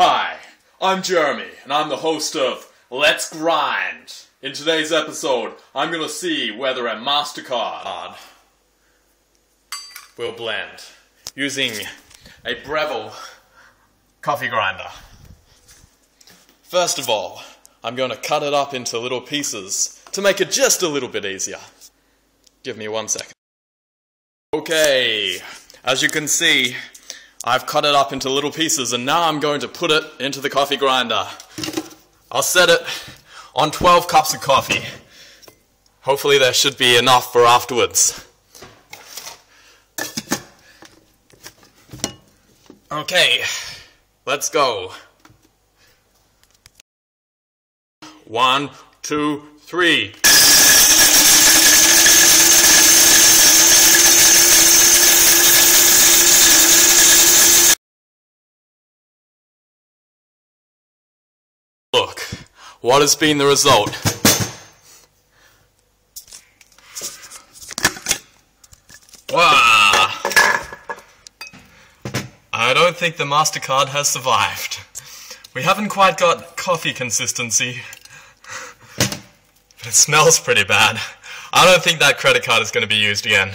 Hi, I'm Jeremy, and I'm the host of Let's Grind. In today's episode, I'm gonna see whether a Mastercard will blend using a Breville coffee grinder. First of all, I'm going to cut it up into little pieces to make it just a little bit easier. Give me 1 second. Okay, as you can see, I've cut it up into little pieces and now I'm going to put it into the coffee grinder. I'll set it on 12 cups of coffee. Hopefully there should be enough for afterwards. Okay, let's go. 1, 2, 3. Look, what has been the result? Wow! I don't think the Mastercard has survived. We haven't quite got coffee consistency, but it smells pretty bad. I don't think that credit card is going to be used again.